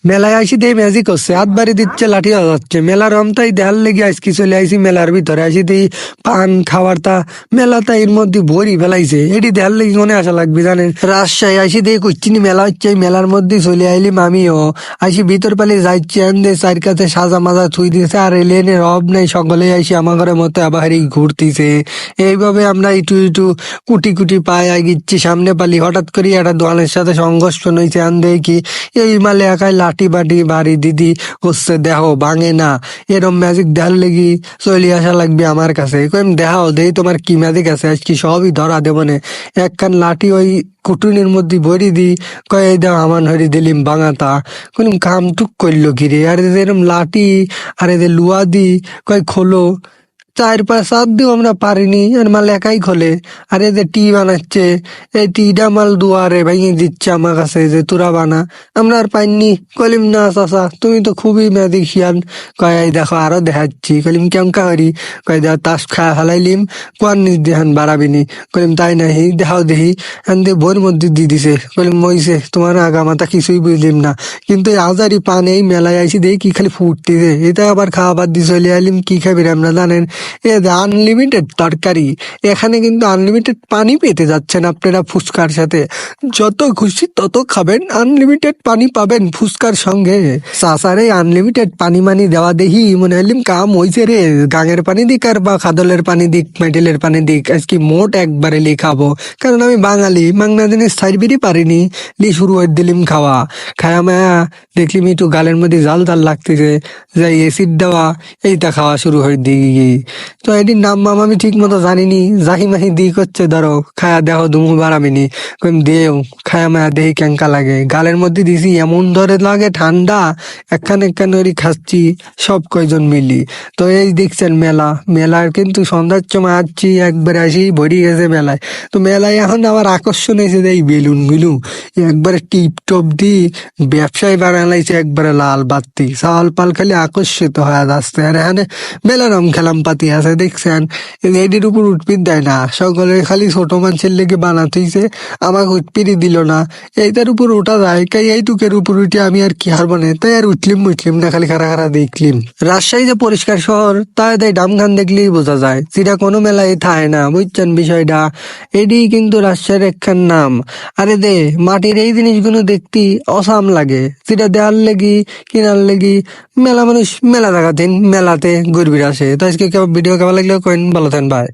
মেলায় আইসি দিয়ে ম্যাজিক হচ্ছে, হাত বাড়ি দিচ্ছে, লাঠি যাচ্ছে। মেলার রমতাই দেহার লেগে আজকে চলে আইসি মেলার ভিতরে, আইসি দিই পান খাবার তা মেলাটা এর মধ্যে ভরি ফেলাইছে। এটি দেহার লেগে মনে আসা লাগবে জানেন। রাজশাহী আইসি দিয়ে কুচ্চিনি মেলা হচ্ছে, এই মেলার মধ্যে চলে আইলিম আমিও। আইসি ভিতর পালি যাইছে, আনদে চার কাছে সাজা মাজা থুই দিয়েছে, আর এলেনের অভাব নেই, সকলে আইসি আমার ঘরের মতো আবার ঘুরতিছে। এইভাবে আমরা একটু একটু কুটি কুটি পায়ে আগিচ্ছি সামনে পালি। হঠাৎ করে একটা দোকানের সাথে সংঘর্ষ হয়েছে, আনদে কি এই মালে একাই লাঠি বাটি বাড়ি দিদি হচ্ছে, দেহ ভাঙে না। এরম ম্যাজিক দেখার লেগি চলে আসা লাগবে আমার কাছে। কইম দেখাও দেই তোমার কি ম্যাজিক আছে, আজকে সবই ধরা দেব নে। একখান লাঠি ওই কুটুনের মধ্যে ভরি দি, কয়ে দাও আমার হরি দিলিম ভাঙাতা। কইম কাম টুক করলো কিরে, আর এরম লাঠি আর এদের লুয়া দি কয় খোলো। 4-5 হাত দিও আমরা পারিনি, আর মাল একাই খোলে। আর এদের টি বানাচ্ছে, এই টিটা মাল দুয়ারে ভেঙে দিচ্ছে আমার কাছে যে তোরা বানা। আমরা আর পাইনি। কলিম না চাচা তুমি তো খুবই ম্যাজিশিয়ান। কয় এই দেখো আরো দেখাচ্ছি। কলিম কেমকা করি, কয় দেখ তাস খায় ফেলাইলিম, কোয়ার নিচ দেহান বাড়াবিনি। কলিম তাই নাহি, দেখাও দেখি। হ্যান দিয়ে বইয়ের মধ্যে দিয়ে দিছে। কলিম মইছে তোমার আগা মাথা কিছুই বুঝলিম না, কিন্তু এই আজারি পান এই মেলায় আইসি দেখি কি খালি ফুটতেছে। এটা আবার খাওয়াবার দিয়ে চলে আইলিম। কি খাবি আমরা জানেন, এ আনলিমিটেড তরকারি। এখানে কিন্তু আনলিমিটেড পানি পেতে যাচ্ছেন আপনারা ফুচকার সাথে। যত খুশি তত খাবেন, আনলিমিটেড পানি পাবেন ফুচকার সঙ্গে। চাচারে আনলিমিটেড পানি মানি দেওয়া দেখি মনে হইলিম কাম হইছে রে। গাঙের পানি দিক আর বা খাদলের পানি দিক, মেটেলের পানি দিক, আজকে মোট একবারে লি খাবো। কারণ আমি বাঙালি, বাংলা জিনিস সাইডবিরই পারিনি, লি শুরু হয়ে দিলিম খাওয়া। খায়া মায়া দেখলিম একটু গালের মধ্যে জাল জাল লাগতেছে, যাই এসিড দেওয়া, এইটা খাওয়া শুরু হয়ে দিই। তো এটির নাম মাম আমি ঠিক মতো জানিনি, জাহি মাহি দি করছে ধরো খায়া দেখো দুমু বাড়ামিনি। কইম দেও খায়া মায়া দেহি কেঙ্কা লাগে। গালের মধ্যে দিছি এমন ধরে লাগে ঠান্ডা, একখান একখান করে খাচ্ছি সব কয়জন মিলি। তো এই দেখছেন মেলা, মেলার কিন্তু সন্ধ্যার সময় আসছি, একবারে আসি ভরি গেছে মেলায়। তো মেলায় এখন আবার আকর্ষণ হয়েছে এই বেলুন গুলো, একবারে টিপ টপ দি ব্যবসায় বানালাইছে, একবারে লাল বাত্তি চাল পাল খালি আকর্ষিত হয়ে যাচ্ছে। আর এখানে মেলারম খেলাম পাতি আছে দেখছেন, এটির উপর উঠপিট দেয় না, সকলে খালি ছোট মানুষের লেগে বানাতেইছে, আমাকে উঠপিটই দিল না। এইটার উপর ওঠা যায়, কাই এইটুকের উপর উঠে আমি আর কি হারবো না, তাই আর উঠলিম না, খালি খারা খারা দেখলিম। রাজশাহী যে পরিষ্কার শহর, তাই তাই ডামখান দেখলেই বোঝা যায়, যেটা কোনো মেলায় থাকে না, বুঝছেন বিষয়টা। এটি কিন্তু রাজশাহীর একখান নাম। আরে দে মাটির এই জিনিসগুলো দেখতে অসাম লাগে, যেটা দেওয়ার লেগি কিনার লেগি মেলা মানুষ মেলা দেখাতেন, মেলাতে ঘুরবির আসে। তো আজকে ভিডিও কেমন লাগলো কইন, ভালো থাকেন, বাই।